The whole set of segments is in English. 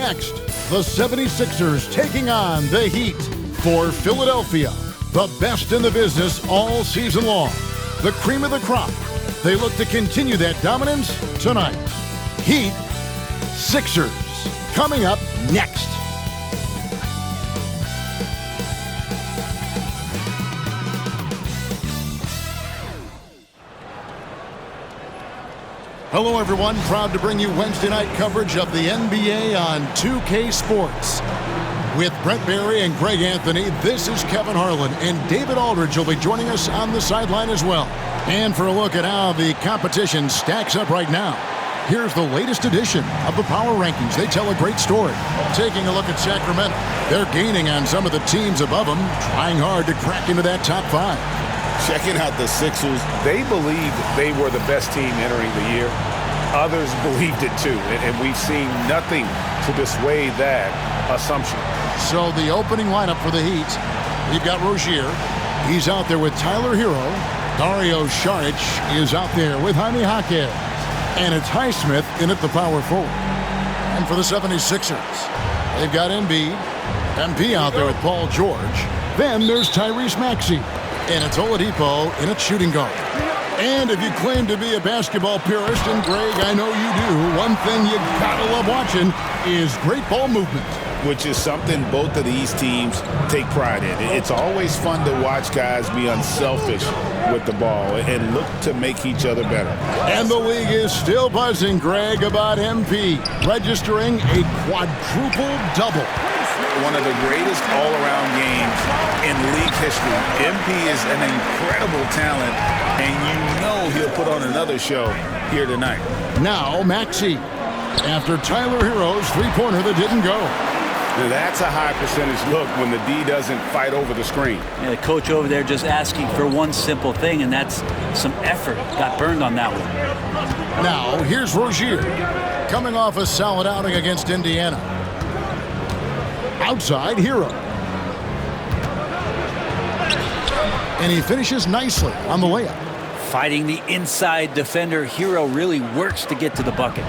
Next, the 76ers taking on the Heat. For Philadelphia, the best in the business all season long. The cream of the crop. They look to continue that dominance tonight. Heat, Sixers, coming up next. Hello, everyone. Proud to bring you Wednesday night coverage of the NBA on 2K Sports. With Brent Barry and Greg Anthony, this is Kevin Harlan, and David Aldridge will be joining us on the sideline as well. And for a look at how the competition stacks up right now, here's the latest edition of the Power Rankings. They tell a great story. Taking a look at Sacramento, they're gaining on some of the teams above them, trying hard to crack into that top five. Checking out the Sixers, they believed they were the best team entering the year. Others believed it too, and we've seen nothing to dissuade that assumption. So the opening lineup for the Heat, we've got Rozier. He's out there with Tyler Hero. Dario Saric is out there with Jaime Jaquez. And it's Highsmith in at the power forward. And for the 76ers, they've got Embiid. MP out there with Paul George. Then there's Tyrese Maxey. And it's Oladipo in at shooting guard. And if you claim to be a basketball purist, and Greg, I know you do, one thing you gotta love watching is great ball movement. Which is something both of these teams take pride in. It's always fun to watch guys be unselfish with the ball and look to make each other better. And the league is still buzzing, Greg, about MP registering a quadruple double. One of the greatest all-around games in league history. MP is an incredible talent, and you know he'll put on another show here tonight. Now Maxey, after Tyler Hero's three-pointer that didn't go. That's a high percentage look when the D doesn't fight over the screen. Yeah, the coach over there just asking for one simple thing, and that's some effort. Got burned on that one. Now, here's Rozier, coming off a solid outing against Indiana. Outside, Hero. And he finishes nicely on the layup. Fighting the inside defender, Hero really works to get to the bucket.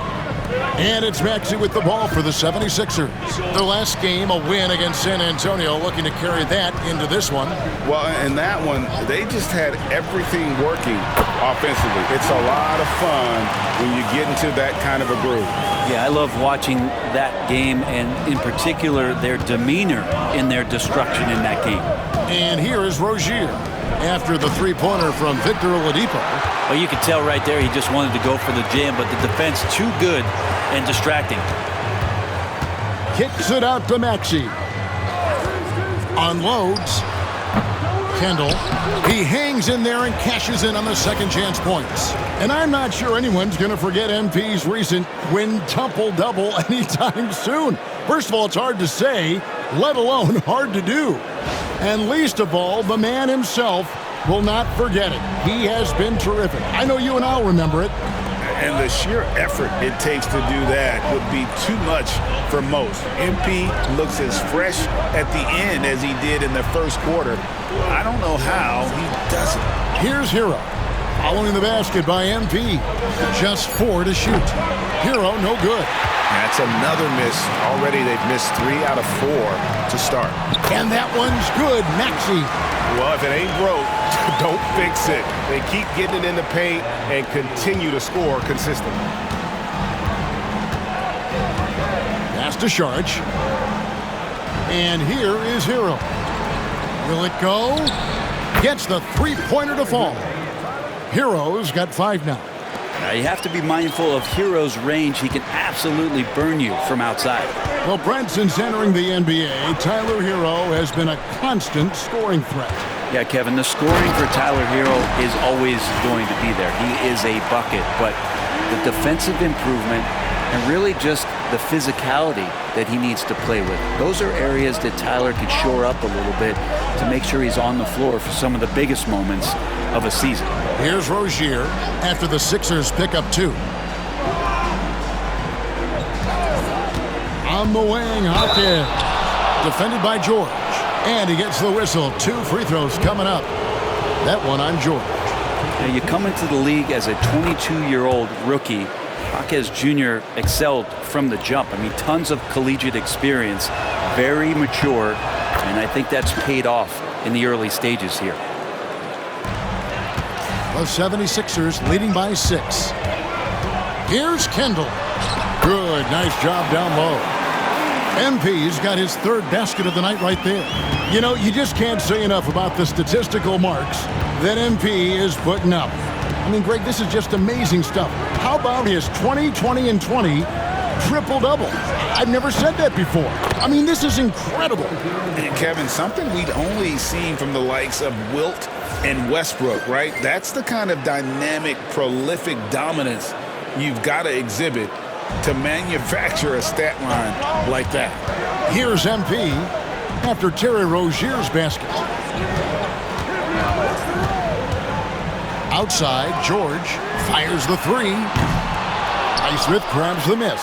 And it's Maxey with the ball for the 76ers. Their last game, a win against San Antonio, looking to carry that into this one. Well, in that one, they just had everything working offensively. It's a lot of fun when you get into that kind of a groove. Yeah, I love watching that game, and in particular, their demeanor in their destruction in that game. And here is Rozier after the three-pointer from Victor Oladipo. Well, you could tell right there he just wanted to go for the jam, but the defense too good and distracting. Kicks it out to Maxey. Unloads. Kendall. He hangs in there and cashes in on the second chance points. And I'm not sure anyone's going to forget MP's recent quintuple-double anytime soon. First of all, it's hard to say, let alone hard to do. And least of all, the man himself will not forget it. He has been terrific. I know you and I'll remember it. And the sheer effort it takes to do that would be too much for most. MP looks as fresh at the end as he did in the first quarter. I don't know how he does it. Here's Hero. Following the basket by MP. Just 4 to shoot. Hero, no good. That's another miss. Already they've missed 3 out of 4 to start. And that one's good. Maxey. Well, if it ain't broke, don't fix it. They keep getting it in the paint and continue to score consistently. Pass to Saric. And here is Hero. Will it go? Gets the three-pointer to fall. Hero's got 5 now. Now you have to be mindful of Hero's range. He can absolutely burn you from outside. Well, Brent, since entering the NBA, Tyler Hero has been a constant scoring threat. Yeah, Kevin, the scoring for Tyler Hero is always going to be there. He is a bucket, but the defensive improvement and really just the physicality that he needs to play with. Those are areas that Tyler could shore up a little bit to make sure he's on the floor for some of the biggest moments of a season. Here's Rozier after the Sixers pick up 2. On the wing, Hawkins. Defended by George. And he gets the whistle. 2 free throws coming up. That one on George. Now you come into the league as a 22-year-old rookie, Jaquez Jr. excelled from the jump. I mean, tons of collegiate experience, very mature, and I think that's paid off in the early stages here. The 76ers leading by 6. Here's Kendall. Good, nice job down low. MP's got his 3rd basket of the night right there. You know, you just can't say enough about the statistical marks that MP is putting up. I mean, Greg, this is just amazing stuff. How about his 20, 20, and 20 triple-double? I've never said that before. I mean, this is incredible. And Kevin, something we'd only seen from the likes of Wilt and Westbrook, right? That's the kind of dynamic, prolific dominance you've got to exhibit to manufacture a stat line like that. Here's MP after Terry Rozier's basket. Outside, George fires the 3. Highsmith grabs the miss.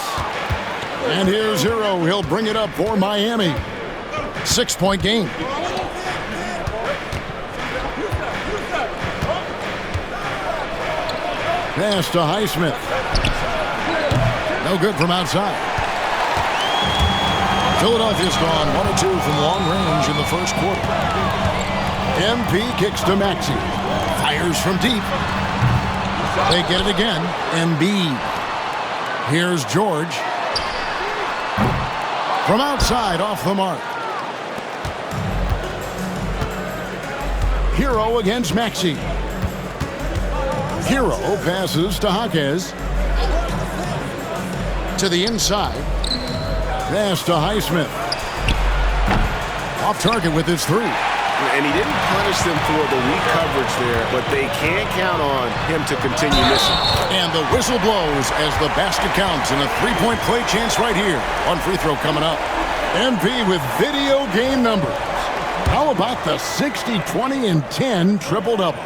And here's Hero. He'll bring it up for Miami. 6-point game. Pass to Highsmith. No good from outside. Philadelphia's gone 1 of 2 from long range in the first quarter. MP kicks to Maxey. Fires from deep. They get it again. Embiid. Here's George. From outside, off the mark. Hero against Maxey. Hero passes to Jaquez. To the inside. Pass to Highsmith. Off target with his 3. And he didn't punish them for the weak coverage there, but they can't count on him to continue missing. And the whistle blows as the basket counts, and a 3-point play chance right here. One free throw coming up. MP with video game numbers. How about the 60, 20, and 10 triple-double?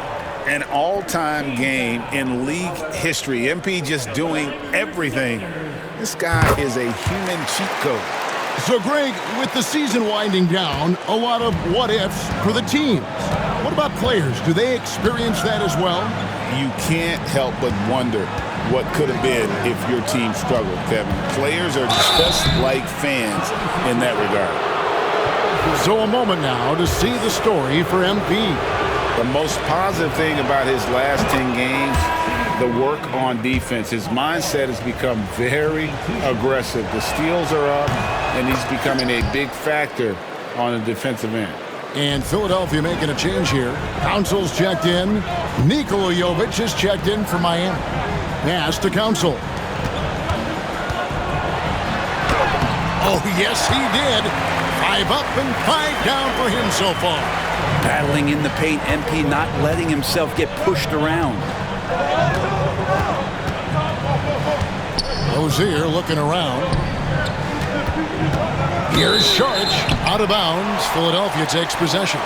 An all-time game in league history. MP just doing everything. This guy is a human cheat code. So, Greg, with the season winding down, a lot of what-ifs for the teams. What about players? Do they experience that as well? You can't help but wonder what could have been if your team struggled, Kevin. Players are just like fans in that regard. So a moment now to see the story for MP. The most positive thing about his last 10 games, the work on defense. His mindset has become very aggressive. The steals are up, and he's becoming a big factor on the defensive end. And Philadelphia making a change here. Council's checked in. Nikola Jovic is checked in for Miami. Pass to Council. Oh, yes, he did. 5 up and 5 down for him so far. Battling in the paint, MP not letting himself get pushed around. Rozier looking around. Here's Sharch, out of bounds. Philadelphia takes possession.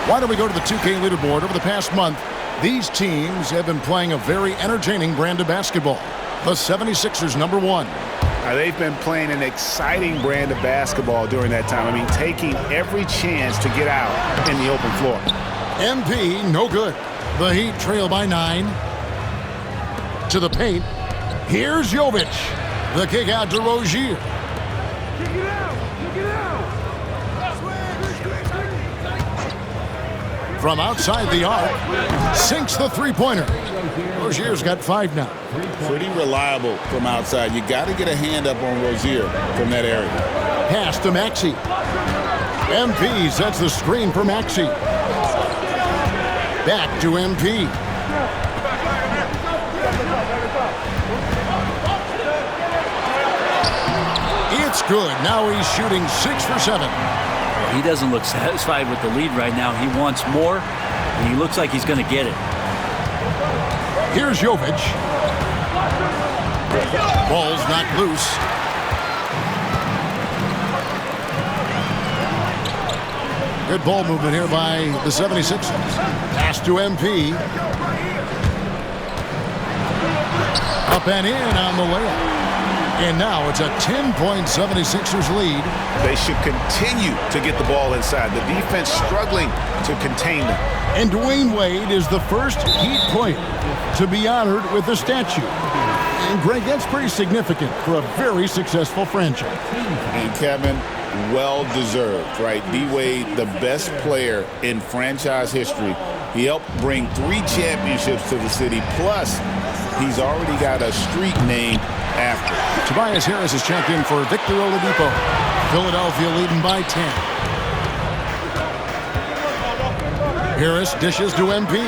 Why don't we go to the 2K leaderboard? Over the past month, these teams have been playing a very entertaining brand of basketball. The 76ers, number 1. They've been playing an exciting brand of basketball during that time. I mean, taking every chance to get out in the open floor. MP, no good. The Heat trail by 9. To the paint. Here's Jovic. The kick out to Rozier. From outside the arc, sinks the three-pointer. Rozier's got 5 now. Pretty reliable from outside. You got to get a hand up on Rozier from that area. Pass to Maxey. MP sets the screen for Maxey. Back to MP. It's good. Now he's shooting 6 for 7. He doesn't look satisfied with the lead right now. He wants more, and he looks like he's going to get it. Here's Jovic. Ball's knocked loose. Good ball movement here by the 76ers. Pass to MP. Up and in on the layup. And now it's a 10-point 76ers lead. They should continue to get the ball inside. The defense struggling to contain them. And Dwayne Wade is the first Heat player to be honored with a statue. And Greg, that's pretty significant for a very successful franchise. And Kevin, well-deserved, right? D-Wade, the best player in franchise history. He helped bring 3 championships to the city. Plus, he's already got a street named after. Tobias Harris is checked in for Victor Oladipo. Philadelphia leading by 10. Harris dishes to MP.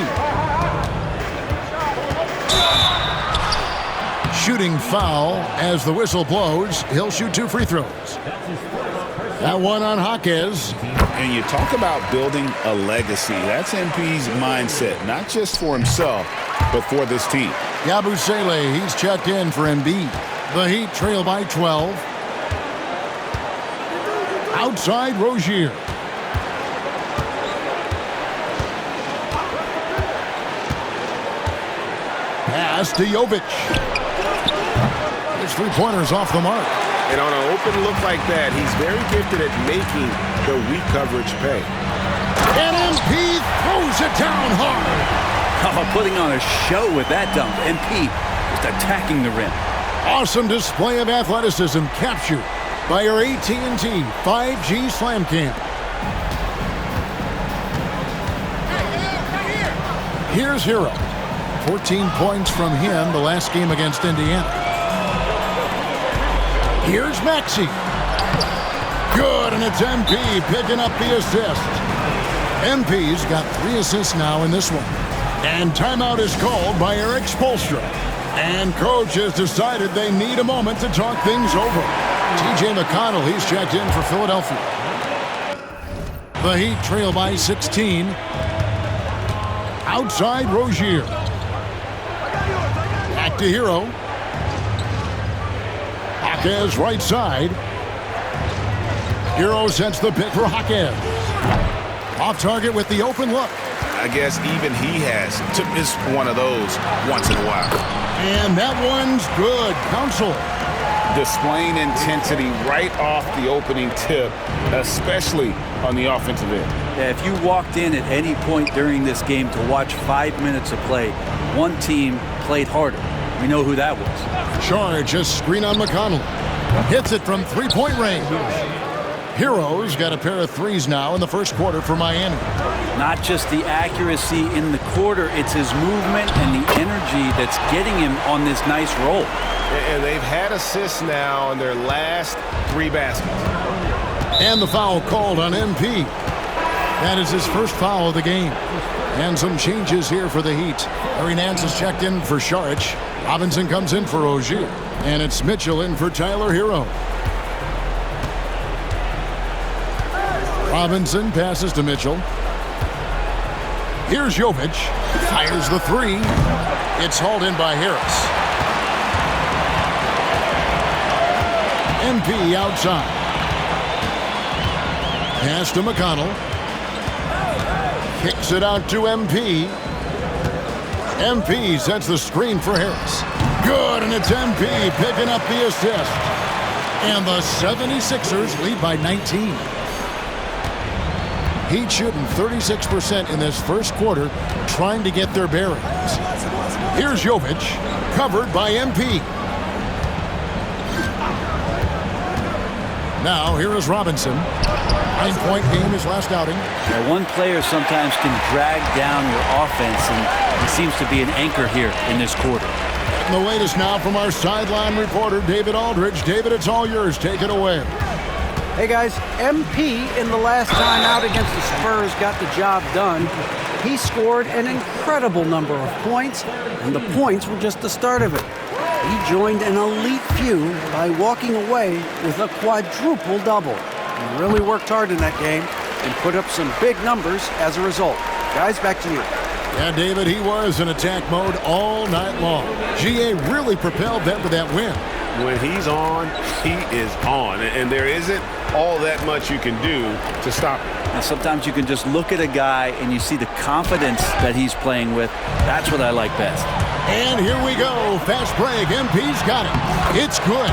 Shooting foul as the whistle blows. He'll shoot 2 free throws. That one on Jaquez. And you talk about building a legacy. That's MP's mindset, not just for himself, but for this team. Yabusele, he's checked in for Embiid. The Heat trail by 12. Outside Rozier. Pass to Jovic. His 3-pointers off the mark. And on an open look like that, he's very gifted at making the weak coverage pay. And MP throws it down hard. Oh, putting on a show with that dunk. MP just attacking the rim. Awesome display of athleticism captured by your AT&T 5G Slam Cam. Here's Hero. 14 points from him the last game against Indiana. Here's Maxey. Good, and it's MP picking up the assist. MP's got 3 assists now in this one. And timeout is called by Eric Spoelstra. And coach has decided they need a moment to talk things over. TJ McConnell, he's checked in for Philadelphia. The Heat trail by 16. Outside Rozier. Back to Hero. Jaquez right side. Hero sets the pick for Jaquez. Off target with the open look. I guess even he has to miss one of those once in a while. And that one's good. Counsel. Displaying intensity right off the opening tip, especially on the offensive end. Yeah, if you walked in at any point during this game to watch 5 minutes of play, one team played harder. We know who that was. Charge, a screen on McConnell. Hits it from 3-point range. Hero's got a pair of threes now in the first quarter for Miami. Not just the accuracy in the quarter, it's his movement and the energy that's getting him on this nice roll. And they've had assists now on their last 3 baskets. And the foul called on MP. That is his first foul of the game. And some changes here for the Heat. Larry Nance is checked in for Saric. Robinson comes in for Rozier. And it's Mitchell in for Tyler Hero. Robinson passes to Mitchell. Here's Jovic. Fires the 3. It's hauled in by Harris. MP outside. Pass to McConnell. Kicks it out to MP. MP sets the screen for Harris. Good, and it's MP picking up the assist. And the 76ers lead by 19. Heat shooting 36% in this first quarter, trying to get their bearings. Here's Jovic, covered by MP. Now, here is Robinson. 9-point game his last outing. Now, one player sometimes can drag down your offense, and he seems to be an anchor here in this quarter. And the latest now from our sideline reporter, David Aldridge. David, it's all yours. Take it away. Hey guys, MP in the last time out against the Spurs got the job done. He scored an incredible number of points, and the points were just the start of it. He joined an elite few by walking away with a quadruple double. He really worked hard in that game and put up some big numbers as a result. Guys, back to you. Yeah, David, he was in attack mode all night long. GA really propelled them to that win. When he's on, he is on. And there isn't all that much you can do to stop him. And sometimes you can just look at a guy and you see the confidence that he's playing with. That's what I like best. And here we go. Fast break. MP's got it. It's good.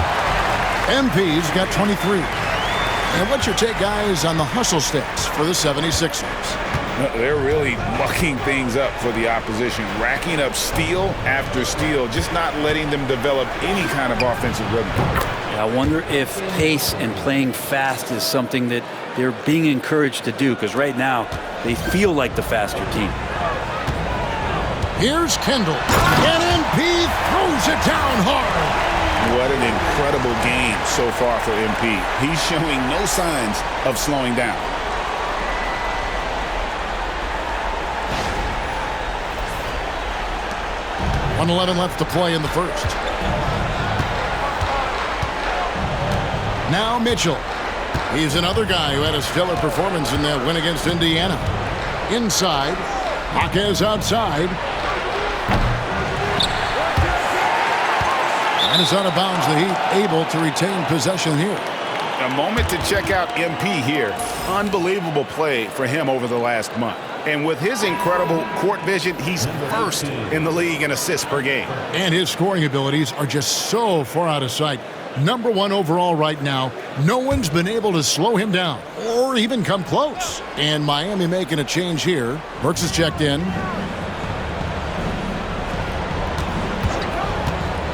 MP's got 23. And what's your take, guys, on the hustle sticks for the 76ers? They're really mucking things up for the opposition, racking up steal after steal, just not letting them develop any kind of offensive rhythm. I wonder if pace and playing fast is something that they're being encouraged to do, because right now they feel like the faster team. Here's Kendall, and MP throws it down hard. What an incredible game so far for MP. He's showing no signs of slowing down. .11 left to play in the first. Now Mitchell. He's another guy who had a stellar performance in that win against Indiana. Inside. Jaquez outside. And it's out of bounds. The Heat able to retain possession here. A moment to check out MP here. Unbelievable play for him over the last month. And with his incredible court vision, he's first in the league in assists per game. And his scoring abilities are just so far out of sight. #1 overall right now. No one's been able to slow him down or even come close. And Miami making a change here. Burks is checked in.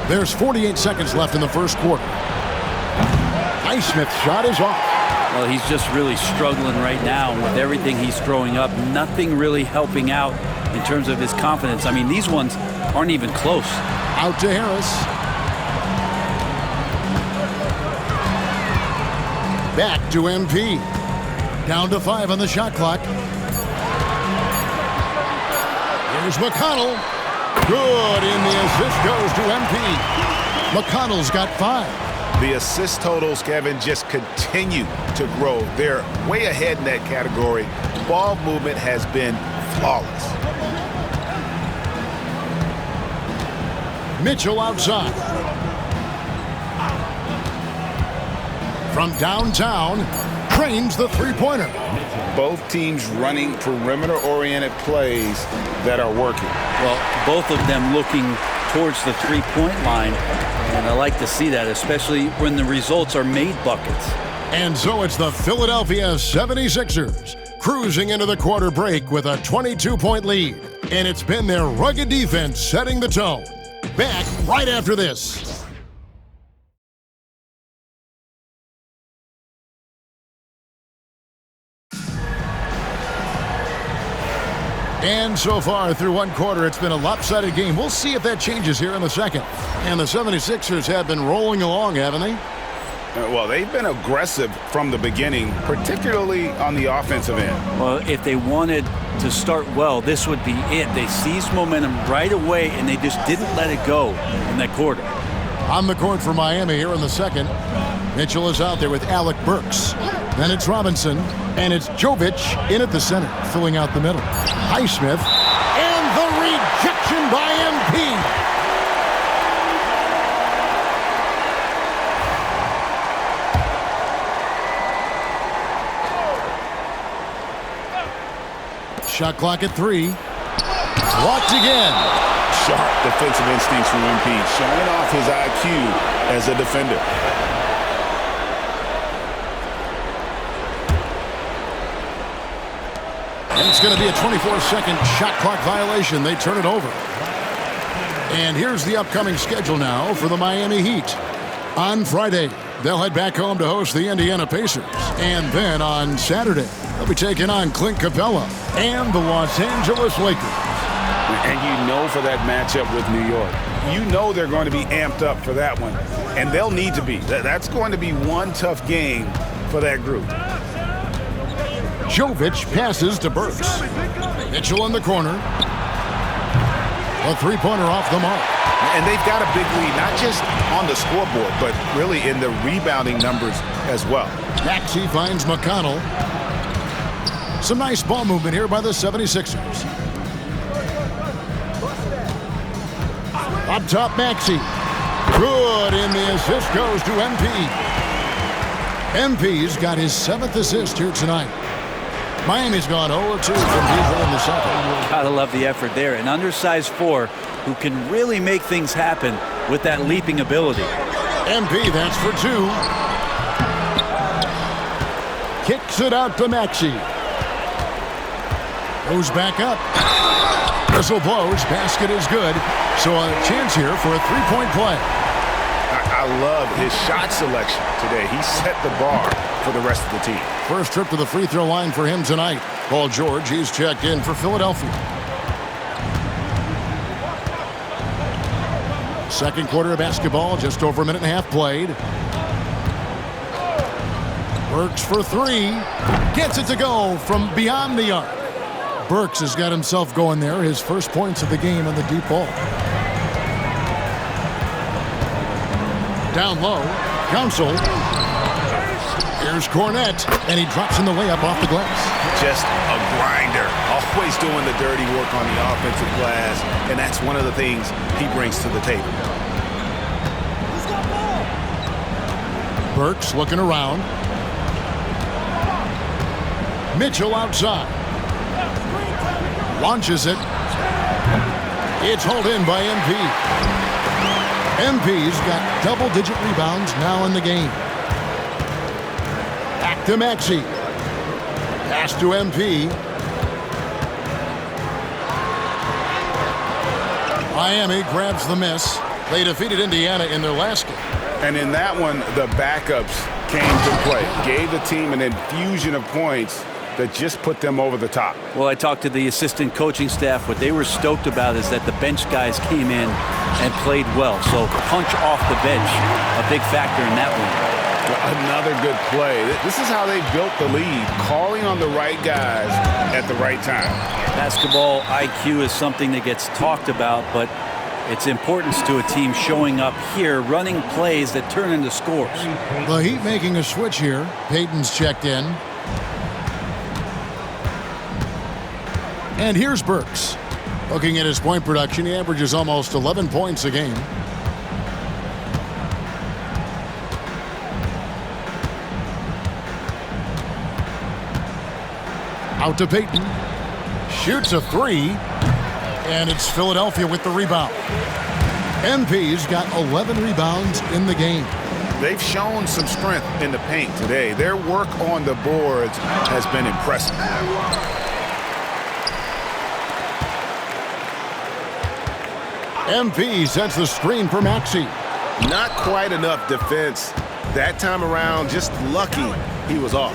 There's 48 seconds left in the first quarter. Highsmith's shot is off. Well, he's just really struggling right now with everything he's throwing up. Nothing really helping out in terms of his confidence. I mean, these ones aren't even close. Out to Harris. Back to MP. Down to 5 on the shot clock. Here's McConnell. Good, and the assist goes to MP. McConnell's got 5. The assist totals, Kevin, just continue to grow. They're way ahead in that category. Ball movement has been flawless. Mitchell outside. From downtown, trains the three-pointer. Both teams running perimeter-oriented plays that are working. Well, both of them looking towards the three-point line, and I like to see that, especially when the results are made buckets. And so it's the Philadelphia 76ers cruising into the quarter break with a 22-point lead. And it's been their rugged defense setting the tone. Back right after this. And so far through one quarter, it's been a lopsided game. We'll see if that changes here in the second. And the 76ers have been rolling along, haven't they? Well, they've been aggressive from the beginning, particularly on the offensive end. Well, if they wanted to start well, this would be it. They seized momentum right away, and they just didn't let it go in that quarter. On the court for Miami here in the second. Mitchell is out there with Alec Burks. Then it's Robinson, and it's Jovic in at the center, filling out the middle. Highsmith, and the rejection by MP. Shot clock at 3. Blocked again. Sharp defensive instincts from MP, showing off his IQ as a defender. And it's going to be a 24-second shot clock violation. They turn it over. And here's the upcoming schedule now for the Miami Heat. On Friday, they'll head back home to host the Indiana Pacers. And then on Saturday, they'll be taking on Clint Capella and the Los Angeles Lakers. And you know for that matchup with New York, you know they're going to be amped up for that one. And they'll need to be. That's going to be one tough game for that group. Jovic passes to Burks. Mitchell in the corner. A three-pointer off the mark. And they've got a big lead, not just on the scoreboard, but really in the rebounding numbers as well. Maxey finds McConnell. Some nice ball movement here by the 76ers. Up top, Maxey. Good, and the assist goes to MP. MP's got his 7th assist here tonight. Miami's gone 0-2 from Diesel in the second. Gotta love the effort there. An undersized 4 who can really make things happen with that leaping ability. MP, that's for 2. Kicks it out to Maxey. Goes back up. Whistle blows. Basket is good. So a chance here for a three-point play. I love his shot selection today. He set the bar for the rest of the team. First trip to the free throw line for him tonight. Paul George, he's checked in for Philadelphia. Second quarter of basketball, just over a minute and a half played. Burks for 3. Gets it to go from beyond the arc. Burks has got himself going there. His first points of the game on the deep ball. Down low, Council. Here's Cornette, and he drops in the layup off the glass. Just a grinder. Always doing the dirty work on the offensive glass, and that's one of the things he brings to the table. Burks looking around. Mitchell outside. Launches it. It's hauled in by MP. MP's got double-digit rebounds now in the game. Back to Maxey. Pass to MP. Miami grabs the miss. They defeated Indiana in their last game. And in that one, the backups came to play. Gave the team an infusion of points that just put them over the top. Well, I talked to the assistant coaching staff. What they were stoked about is that the bench guys came in and played well. So punch off the bench, a big factor in that one. Another good play. This is how they built the lead, calling on the right guys at the right time. Basketball IQ is something that gets talked about, but its importance to a team showing up here, running plays that turn into scores. The Heat making a switch here. Payton's checked in. And here's Burks. Looking at his point production, he averages almost 11 points a game. Out to Payton. Shoots a 3. And it's Philadelphia with the rebound. MP's got 11 rebounds in the game. They've shown some strength in the paint today. Their work on the boards has been impressive. MP sets the screen for Maxey. Not quite enough defense. That time around, just lucky he was off.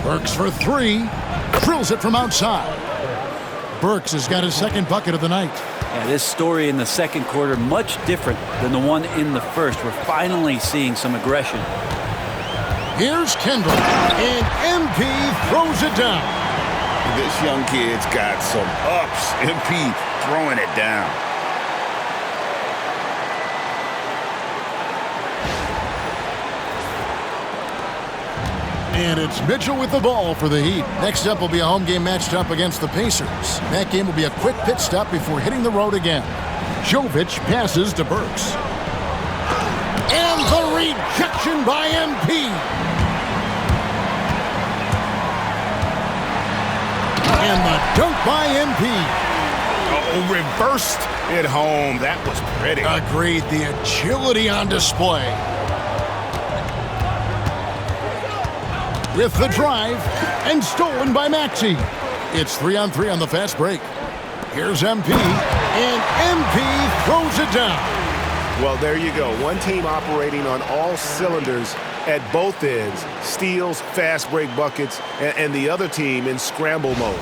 Burks for 3. Drills it from outside. Burks has got his second bucket of the night. Yeah, this story in the second quarter, much different than the one in the first. We're finally seeing some aggression. Here's Kendall, and MP throws it down. This young kid's got some ups. MP throwing it down. And it's Mitchell with the ball for the Heat. Next up will be a home game matched up against the Pacers. That game will be a quick pit stop before hitting the road again. Jovic passes to Burks. And the rejection by MP. And the dunk by MP. Oh, reversed it home. That was pretty. Agreed. The agility on display. With the drive, and stolen by Maxey. It's 3-on-3 on the fast break. Here's MP, and MP throws it down. Well, there you go. One team operating on all cylinders at both ends. Steals, fast break buckets, and the other team in scramble mode.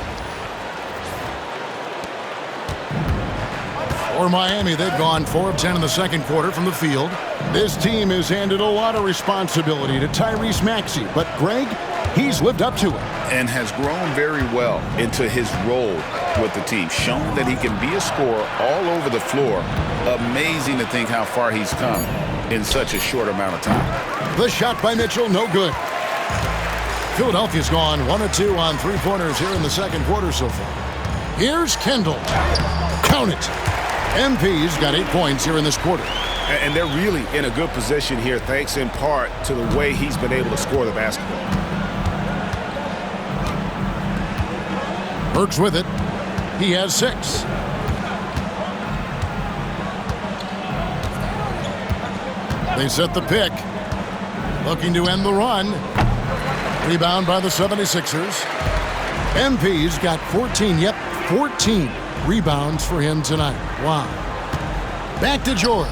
For Miami, they've gone 4 of 10 in the second quarter from the field. This team has handed a lot of responsibility to Tyrese Maxey, but Greg, he's lived up to it. And has grown very well into his role with the team. Shown that he can be a scorer all over the floor. Amazing to think how far he's come in such a short amount of time. The shot by Mitchell, no good. Philadelphia's gone 1 of 2 on three-pointers here in the second quarter so far. Here's Kendall. Count it. MP's got 8 points here in this quarter. And they're really in a good position here, thanks in part to the way he's been able to score the basketball. Burks with it. He has 6. They set the pick. Looking to end the run. Rebound by the 76ers. MP's got 14. Yep, 14 rebounds for him tonight. Wow. Back to George.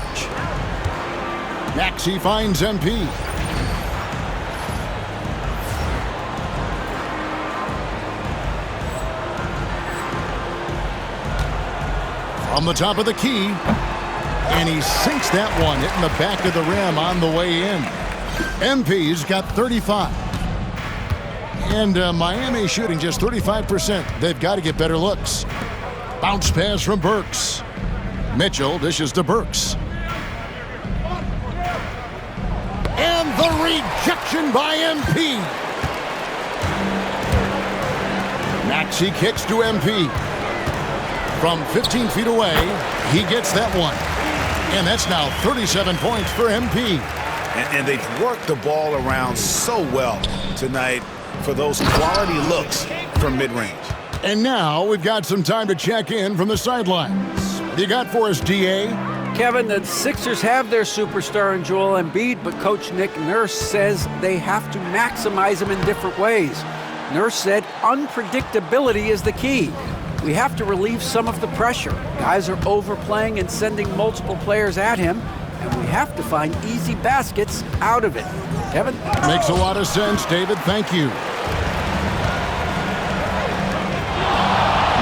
Maxey finds MP. From the top of the key. And he sinks that one, hitting the back of the rim on the way in. MP's got 35. And Miami shooting just 35%. They've got to get better looks. Bounce pass from Burks. Mitchell dishes to Burks. And the rejection by MP. Maxey kicks to MP. From 15 feet away, he gets that one. And that's now 37 points for MP. And they've worked the ball around so well tonight for those quality looks from mid-range. And now we've got some time to check in from the sidelines. What do you got for us, DA? Kevin, the Sixers have their superstar in Joel Embiid, but Coach Nick Nurse says they have to maximize him in different ways. Nurse said unpredictability is the key. We have to relieve some of the pressure. Guys are overplaying and sending multiple players at him, and we have to find easy baskets out of it. Kevin? Makes a lot of sense, David. Thank you.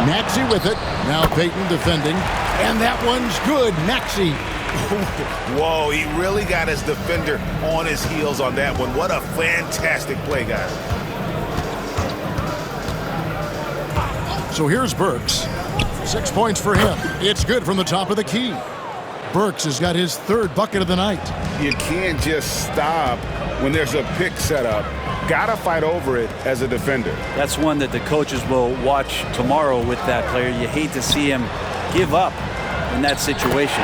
Maxey with it. Now Payton defending. And that one's good. Maxey. Whoa, he really got his defender on his heels on that one. What a fantastic play, guys. So here's Burks. 6 points for him. It's good from the top of the key. Burks has got his 3rd bucket of the night. You can't just stop when there's a pick set up. Gotta fight over it as a defender. That's one that the coaches will watch tomorrow with that player. You hate to see him give up in that situation.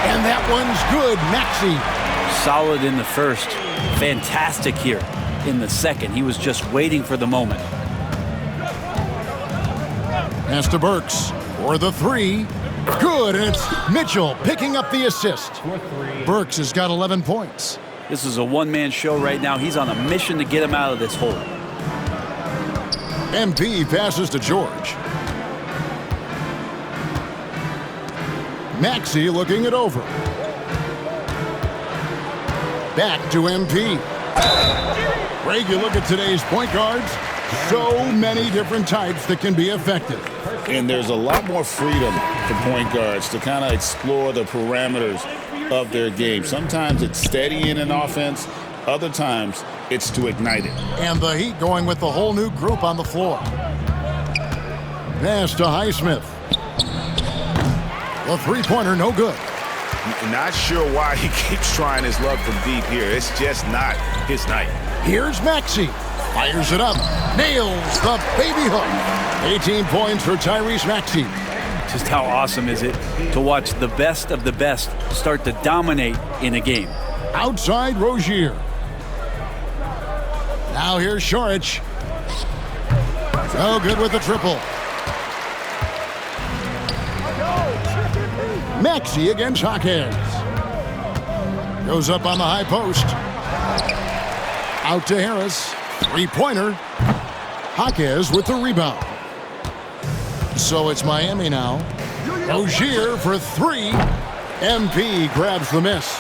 And that one's good. Maxey. Solid in the first. Fantastic here in the second. He was just waiting for the moment. Pass to Burks for the 3. Good, and it's Mitchell picking up the assist. Burks has got 11 points. This is a one-man show right now. He's on a mission to get him out of this hole. MP passes to George. Maxey looking it over. Back to MP. Greg, you look at today's point guards. So many different types that can be effective. And there's a lot more freedom for point guards to kind of explore the parameters of their game. Sometimes it's steadying an offense. Other times it's to ignite it. And the Heat going with the whole new group on the floor. Pass to Highsmith. The three-pointer, no good. Not sure why he keeps trying his luck from deep here. It's just not his night. Here's Maxey. Fires it up. Nails the baby hook. 18 points for Tyrese Maxey. Just how awesome is it to watch the best of the best start to dominate in a game. Outside Rozier. Now here's Saric. No good with the triple. Maxey against Jaquez. Goes up on the high post. Out to Harris. Three-pointer. Jaquez with the rebound. So it's Miami now. Rozier for 3. MP grabs the miss.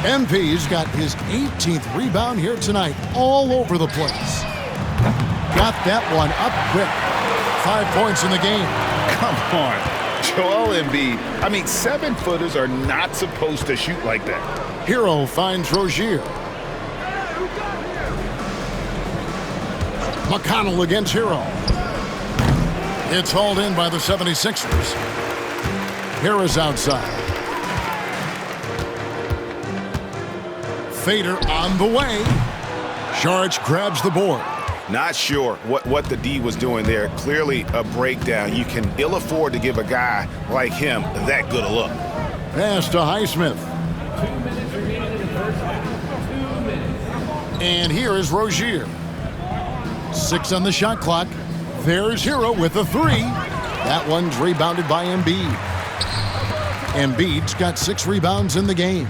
MP's got his 18th rebound here tonight, all over the place. Got that one up quick. 5 points in the game. Come on, Joel Embiid. I mean, 7-footers are not supposed to shoot like that. Hero finds Rozier. McConnell against Hero. It's hauled in by the 76ers. Harris outside. Fader on the way. Saric grabs the board. Not sure what the D was doing there. Clearly a breakdown. You can ill afford to give a guy like him that good a look. Pass to Highsmith. And here is Rozier. 6 on the shot clock. There's Hero with a 3. That one's rebounded by Embiid. Embiid's got 6 rebounds in the game.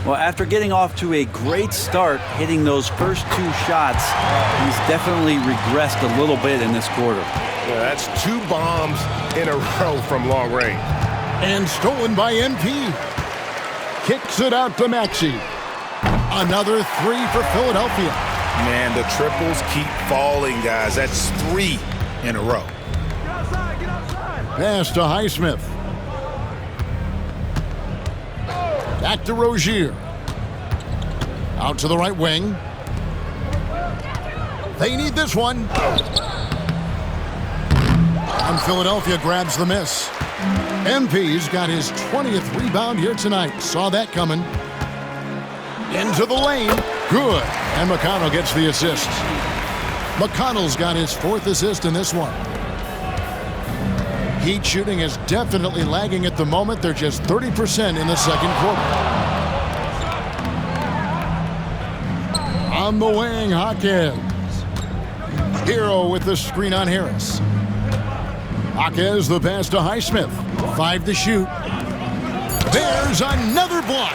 Well, after getting off to a great start, hitting those first 2 shots, he's definitely regressed a little bit in this quarter. Yeah, that's 2 bombs in a row from long range. And stolen by MP. Kicks it out to Maxey. Another 3 for Philadelphia. Man, the triples keep falling, guys. That's 3 in a row. Pass to Highsmith. Back to Rozier. Out to the right wing. They need this one. And Philadelphia grabs the miss. MP's got his 20th rebound here tonight. Saw that coming. Into the lane. Good. And McConnell gets the assist. McConnell's got his 4th assist in this one. Heat shooting is definitely lagging at the moment. They're just 30% in the second quarter. On the wing, Hawkins. Hero with the screen on Harris. Hawkins the pass to Highsmith. 5 to shoot. There's another block.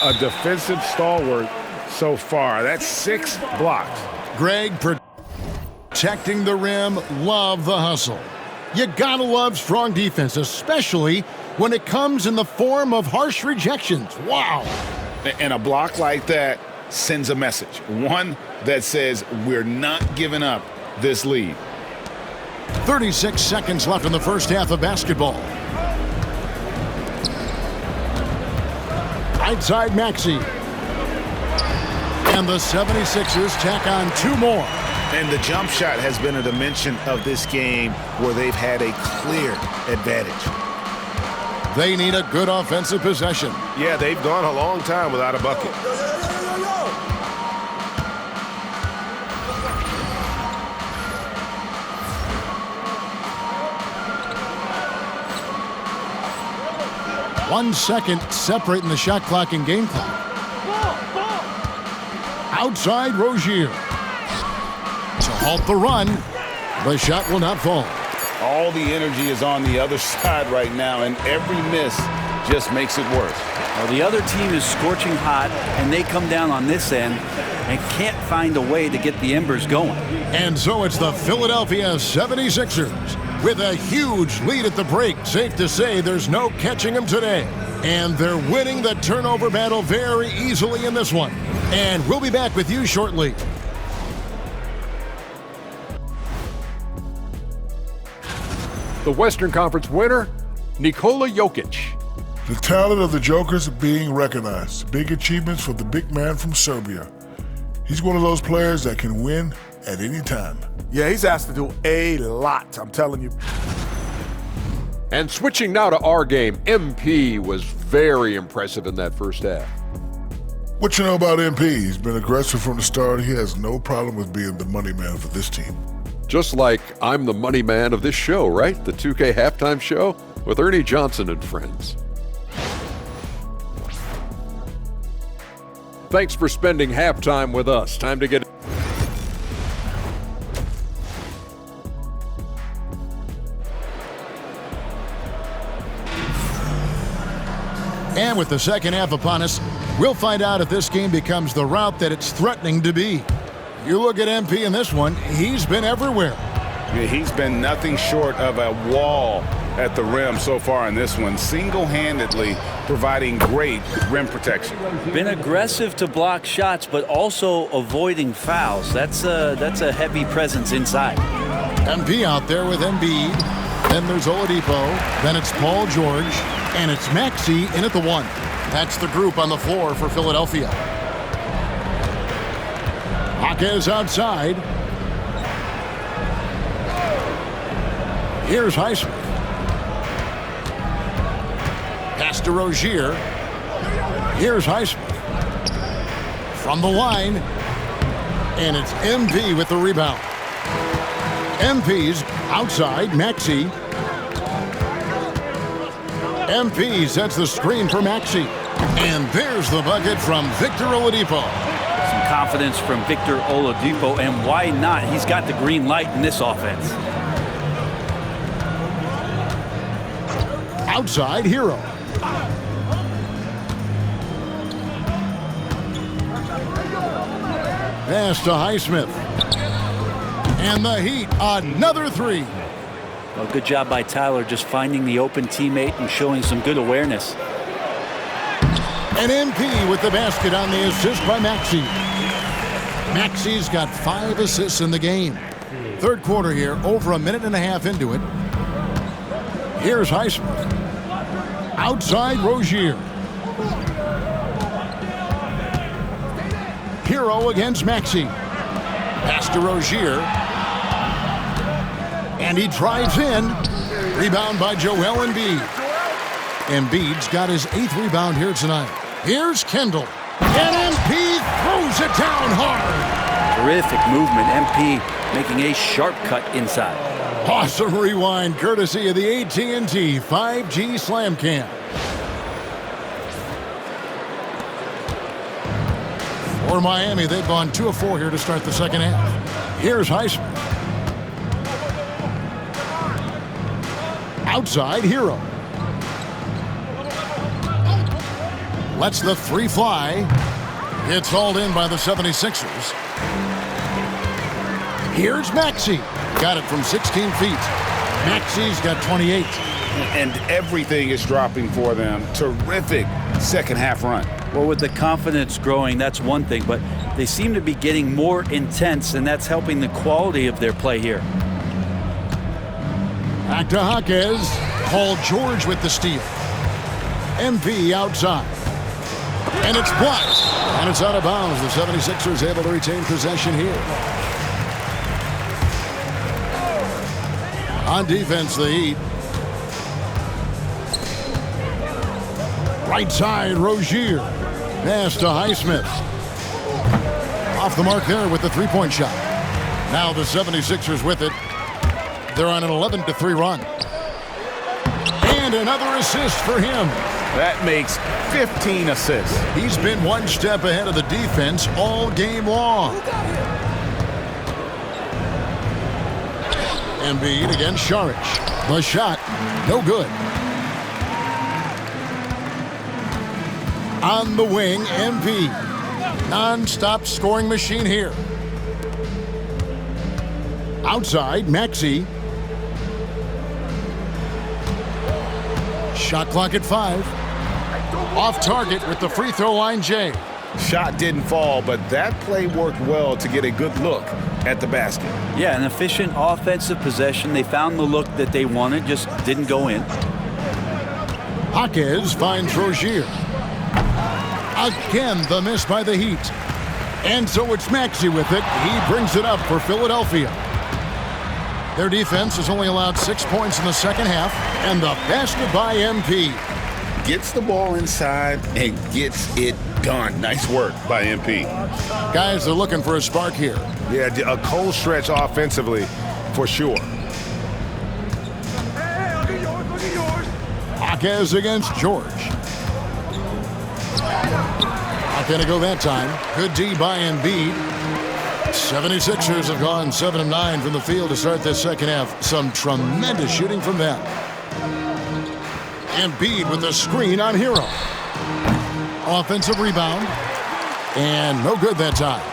A defensive stalwart so far. That's 6 blocks. Greg protecting the rim. Love the hustle. You gotta love strong defense, especially when it comes in the form of harsh rejections. Wow. And a block like that sends a message. One that says we're not giving up this lead. 36 seconds left in the first half of basketball. Outside Maxey. And the 76ers tack on 2 more. And the jump shot has been a dimension of this game where they've had a clear advantage. They need a good offensive possession. Yeah, they've gone a long time without a bucket. One second separating the shot clock and game clock. Outside Rozier. To halt the run, the shot will not fall. All the energy is on the other side right now, and every miss just makes it worse. Well, the other team is scorching hot, and they come down on this end and can't find a way to get the embers going. And so it's the Philadelphia 76ers with a huge lead at the break. Safe to say there's no catching them today. And they're winning the turnover battle very easily in this one. And we'll be back with you shortly. The Western Conference winner, Nikola Jokic. The talent of the Jokers being recognized. Big achievements for the big man from Serbia. He's one of those players that can win at any time. Yeah, he's asked to do a lot, I'm telling you. And switching now to our game, MP was very impressive in that first half. What you know about MP? He's been aggressive from the start. He has no problem with being the money man for this team. Just like I'm the money man of this show, right? The 2K halftime show with Ernie Johnson and friends. Thanks for spending halftime with us. Time to get... And with the second half upon us, we'll find out if this game becomes the route that it's threatening to be. You look at MP in this one, he's been everywhere. Yeah, he's been nothing short of a wall at the rim so far in this one, single-handedly providing great rim protection. Been aggressive to block shots, but also avoiding fouls. That's a heavy presence inside. MP out there with Embiid. Then there's Oladipo. Then it's Paul George. And it's Maxey in at the 1. That's the group on the floor for Philadelphia. Hawkins outside. Here's Highsmith. Pass to Rozier. Here's Highsmith. From the line. And it's MP with the rebound. MP's outside. Maxey. MP sets the screen for Maxey. And there's the bucket from Victor Oladipo. Some confidence from Victor Oladipo, and why not? He's got the green light in this offense. Outside Hero. Pass to Highsmith. And the Heat, another three. Well, good job by Tyler just finding the open teammate and showing some good awareness. And MP with the basket on the assist by Maxey. Maxey's got 5 assists in the game. Third quarter here, over a minute and a half into it. Here's Highsmith. Outside Rozier. Hero against Maxey. Pass to Rozier. And he drives in. Rebound by Joel Embiid. Embiid's got his 8th rebound here tonight. Here's Kendall. And MP throws it down hard. Terrific movement. MP making a sharp cut inside. Awesome rewind courtesy of the AT&T 5G Slam Cam. For Miami, they've gone 2 of 4 here to start the second half. Here's Highsmith. Outside Hero. Lets the 3 fly. It's hauled in by the 76ers. Here's Maxey. Got it from 16 feet. Maxey's got 28. And everything is dropping for them. Terrific second half run. Well, with the confidence growing, that's one thing, but they seem to be getting more intense, and that's helping the quality of their play here. Back to Jaquez. Paul George with the steal. MP outside. And it's blocked. And it's out of bounds. The 76ers able to retain possession here. On defense, the Heat. Right side, Rozier. Pass to Highsmith. Off the mark there with the three-point shot. Now the 76ers with it. They're on an 11-3 run. And another assist for him. That makes 15 assists. He's been one step ahead of the defense all game long. Embiid against Saric. The shot, no good. On the wing, MP. Non-stop scoring machine here. Outside, Maxey. Shot clock at 5. Off target with the free throw line, Jay. Shot didn't fall, but that play worked well to get a good look at the basket. Yeah, an efficient offensive possession. They found the look that they wanted, just didn't go in. Jaquez finds Rozier. Again, the miss by the Heat. And so it's Maxey with it. He brings it up for Philadelphia. Their defense has only allowed 6 points in the second half, and the basket by MP. Gets the ball inside and gets it done. Nice work by MP. Guys are looking for a spark here. Yeah, a cold stretch offensively, for sure. Jaquez against George. Not going to go that time. Good D by Embiid. 76ers have gone 7 of 9 from the field to start this second half. Some tremendous shooting from them. Embiid with the screen on Hero. Offensive rebound. And no good that time.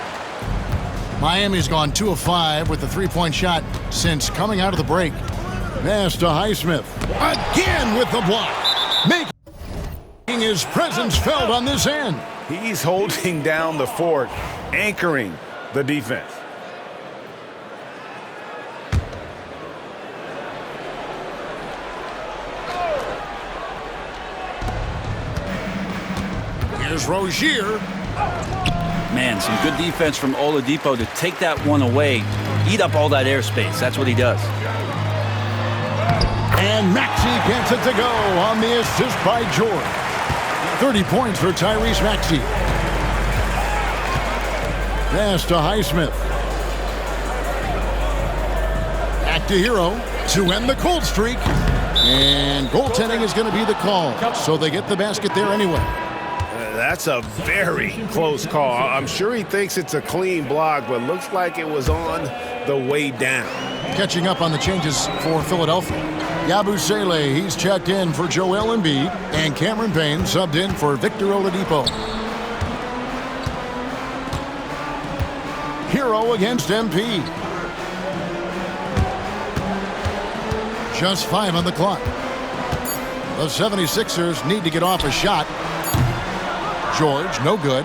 Miami's gone 2 of 5 with the three-point shot since coming out of the break. Pass to Highsmith. Again with the block. Making his presence felt on this end. He's holding down the fort, anchoring the defense. Here's Rozier. Man, some good defense from Oladipo to take that one away, eat up all that airspace. That's what he does. And Maxey gets it to go on the assist by George. 30 points for Tyrese Maxey. Pass to Highsmith. Back to Hero to end the cold streak. And goaltending is going to be the call. So they get the basket there anyway. that's a very close call. I'm sure he thinks it's a clean block, but looks like it was on the way down. Catching up on the changes for Philadelphia. Yabusele, he's checked in for Joel Embiid, and Cameron Payne subbed in for Victor Oladipo. Hero against MP. Just 5 on the clock. The 76ers need to get off a shot. George, no good.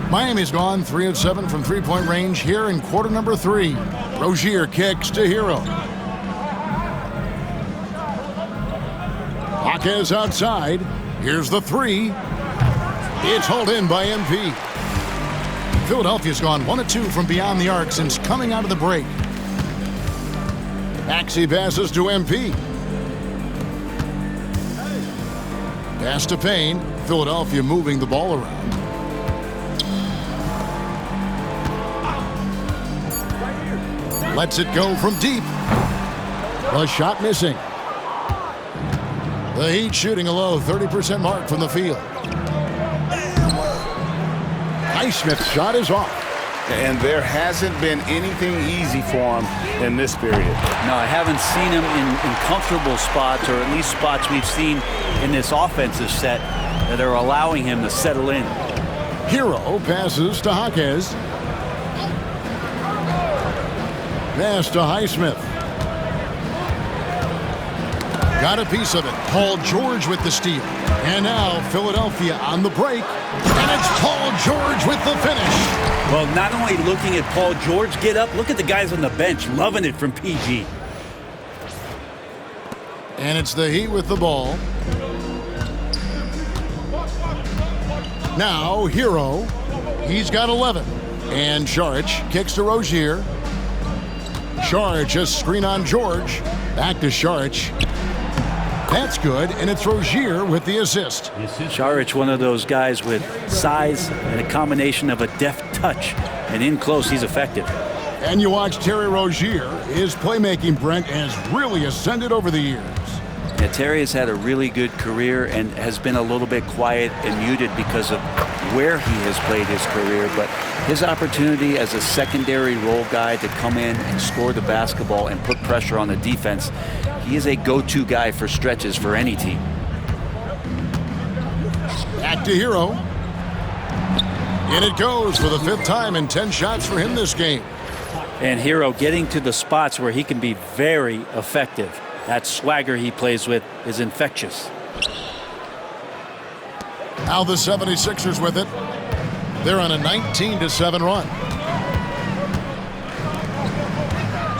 Miami's gone 3 of 7 from three-point range here in quarter number 3. Rozier kicks to Hero. Jaquez outside. Here's the 3. It's hauled in by MP. Philadelphia's gone 1 of 2 from beyond the arc since coming out of the break. Maxey passes to MP. Pass to Payne. Philadelphia moving the ball around. Lets it go from deep. The shot missing. The Heat shooting a low 30% mark from the field. Highsmith's shot is off. And there hasn't been anything easy for him in this period. No, I haven't seen him in comfortable spots, or at least spots we've seen in this offensive set that are allowing him to settle in. Hero passes to Jaquez. Pass to Highsmith. Got a piece of it. Paul George with the steal. And now Philadelphia on the break. And it's Paul George with the finish. Well, not only looking at Paul George get up, look at the guys on the bench loving it from PG. And it's the Heat with the ball. Now Hero. He's got 11. And Saric kicks to Rozier. Saric just screen on George. Back to Saric. That's good, and it's Rozier with the assist. Saric, one of those guys with size and a combination of a deft touch. And in close, he's effective. And you watch Terry Rozier. His playmaking, Brent, has really ascended over the years. Yeah, Terry has had a really good career and has been a little bit quiet and muted because of where he has played his career. But his opportunity as a secondary role guy to come in and score the basketball and put pressure on the defense, he is a go-to guy for stretches for any team. Back to Hero. In it goes for the 5th time and 10 shots for him this game. And Hero getting to the spots where he can be very effective. That swagger he plays with is infectious. Now the 76ers with it. They're on a 19-7 run.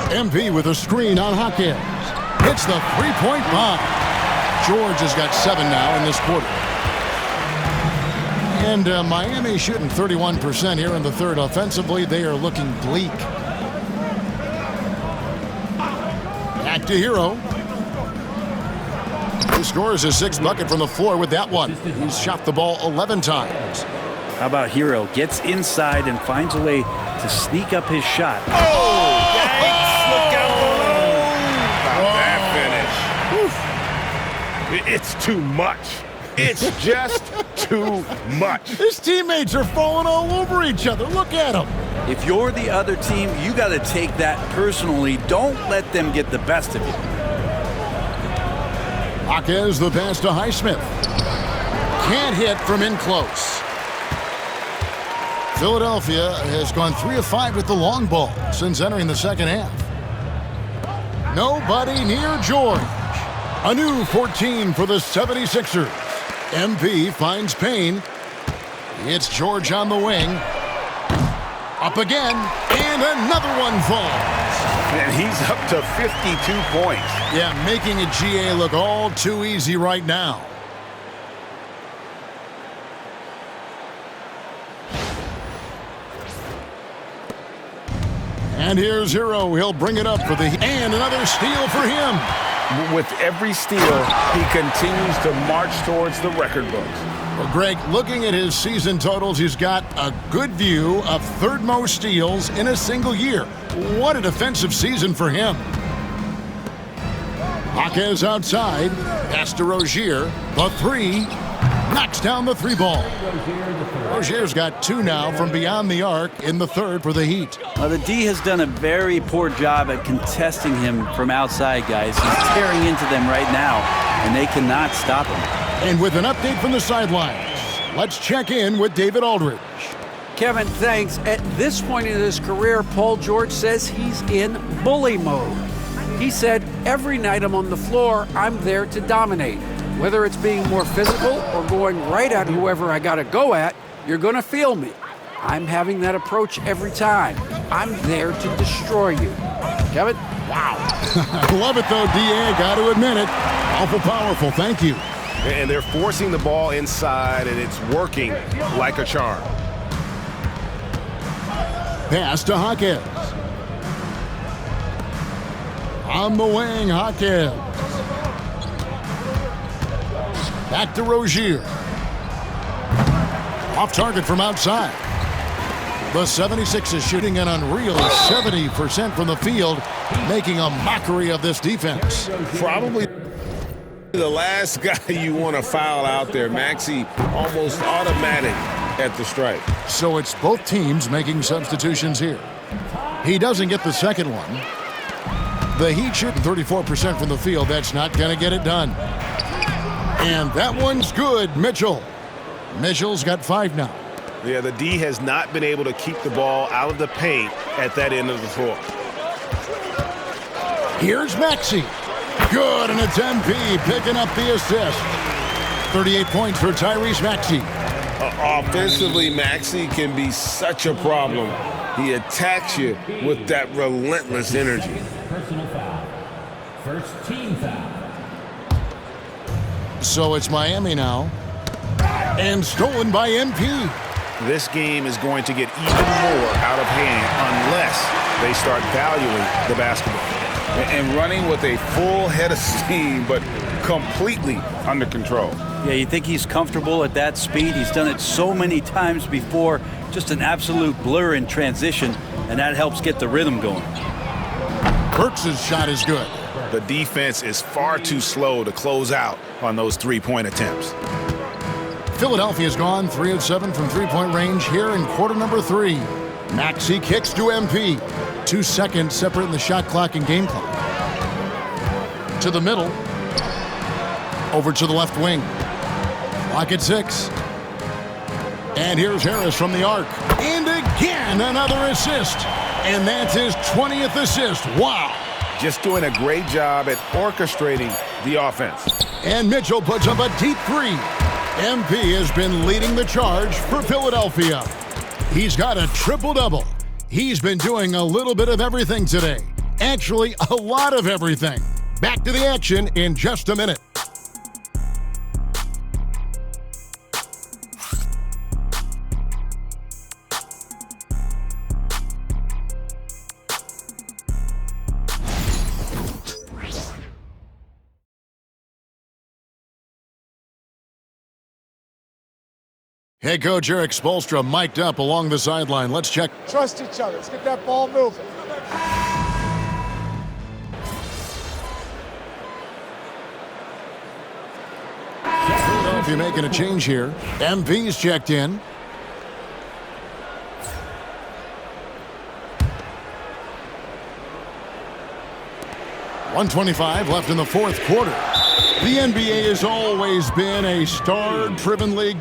MP with a screen on Jaquez. Hits the three-point bomb. George has got 7 now in this quarter. And Miami shooting 31% here in the third. Offensively, they are looking bleak. Back to Hero. He scores his 6th bucket from the floor with that one. He's shot the ball 11 times. How about Hero? Gets inside and finds a way to sneak up his shot. Oh, yikes. Look out below. That finish. It's too much. It's just too much. His teammates are falling all over each other. Look at them. If you're the other team, you got to take that personally. Don't let them get the best of you. Jaquez the pass to Highsmith. Can't hit from in close. Philadelphia has gone 3 of 5 with the long ball since entering the second half. Nobody near George. A new 14 for the 76ers. MP finds Payne. It's George on the wing. Up again, and another one falls. And he's up to 52 points. Yeah, making a GA look all too easy right now. And here's Hero. He'll bring it up for the... And another steal for him. With every steal, he continues to march towards the record books. Well, Greg, looking at his season totals, he's got a good view of 3rd most steals in a single year. What a defensive season for him. Jaquez outside. Pass to Rozier. The 3. knocks down the three ball. Rozier's got 2 now from beyond the arc in the third for the Heat. The D has done a very poor job at contesting him from outside, guys. He's tearing into them right now, and they cannot stop him. And with an update from the sidelines, let's check in with David Aldridge. Kevin, thanks. At this point in his career, Paul George says he's in bully mode. He said, every night I'm on the floor, I'm there to dominate. Whether it's being more physical or going right at whoever I got to go at, you're going to feel me. I'm having that approach every time. I'm there to destroy you. Kevin? Wow. I love it, though, D.A. Got to admit it. Awful powerful. Thank you. And they're forcing the ball inside, and it's working like a charm. Pass to Hawkins. On the wing, Hawkins. Back to Rozier. Off target from outside. The 76ers shooting an unreal 70% from the field, making a mockery of this defense. Probably the last guy you want to foul out there. Maxey almost automatic at the strike. So it's both teams making substitutions here. He doesn't get the second one. The Heat shooting 34% from the field. That's not going to get it done. And that one's good, Mitchell. Mitchell's got 5 now. Yeah, the D has not been able to keep the ball out of the paint at that end of the floor. Here's Maxey. Good, and it's MP picking up the assist. 38 points for Tyrese Maxey. Offensively, Maxey can be such a problem. He attacks you with that relentless energy. Personal foul. First team foul. So it's Miami now. And stolen by MP. This game is going to get even more out of hand unless they start valuing the basketball. And running with a full head of steam, but completely under control. Yeah, you think he's comfortable at that speed. He's done it so many times before. Just an absolute blur in transition, and that helps get the rhythm going. Burks' shot is good. The defense is far too slow to close out on those three-point attempts. Philadelphia's gone 3 of 7 from three-point range here in quarter number 3. Maxey kicks to MP. 2 seconds separating the shot clock and game clock. To the middle. Over to the left wing. Clock at 6. And here's Harris from the arc. And again, another assist. And that's his 20th assist. Wow. Just doing a great job at orchestrating the offense. And Mitchell puts up a deep 3. MP has been leading the charge for Philadelphia. He's got a triple-double. He's been doing a little bit of everything today. Actually, a lot of everything. Back to the action in just a minute. Head coach Eric Spoelstra mic'd up along the sideline. Let's check. Trust each other. Let's get that ball moving. Philadelphia making a change here. MP's checked in. .125 left in the fourth quarter. The NBA has always been a star-driven league.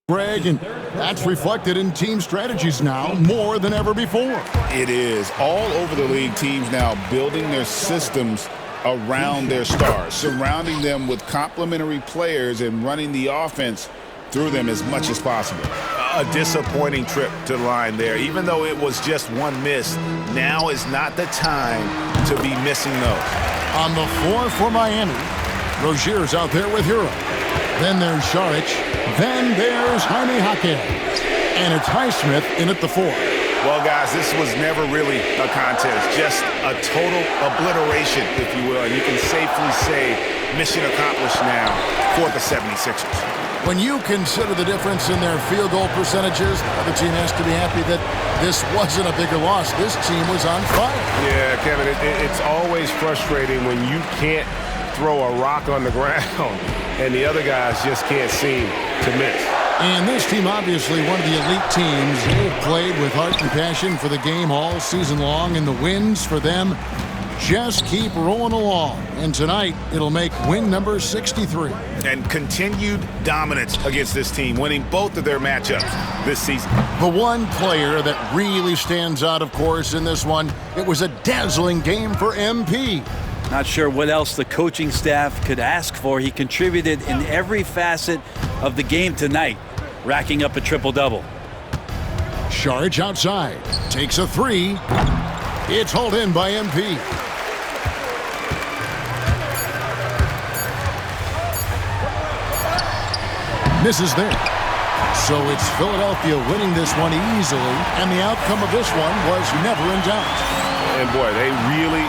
Greg, and that's reflected in team strategies now more than ever before. It is. All over the league, teams now building their systems around their stars, surrounding them with complementary players and running the offense through them as much as possible. A disappointing trip to the line there. Even though it was just one miss, now is not the time to be missing those. On the floor for Miami, Rozier's out there with Hero. Then there's Šarić. Then there's Jaime Jaquez. And it's Highsmith in at the 4. Well, guys, this was never really a contest. Just a total obliteration, if you will. And you can safely say mission accomplished now for the 76ers. When you consider the difference in their field goal percentages, the other team has to be happy that this wasn't a bigger loss. This team was on fire. Yeah, Kevin, it's always frustrating when you can't throw a rock on the ground and the other guys just can't seem to miss. And this team, obviously one of the elite teams. They've played with heart and passion for the game all season long, and the wins for them just keep rolling along. And tonight, it'll make win number 63. And continued dominance against this team, winning both of their matchups this season. The one player that really stands out, of course, in this one, it was a dazzling game for MP. Not sure what else the coaching staff could ask for. He contributed in every facet of the game tonight, racking up a triple-double. Sharge outside, takes a three. It's hauled in by MP. Misses there. So it's Philadelphia winning this one easily, and the outcome of this one was never in doubt. And boy, they really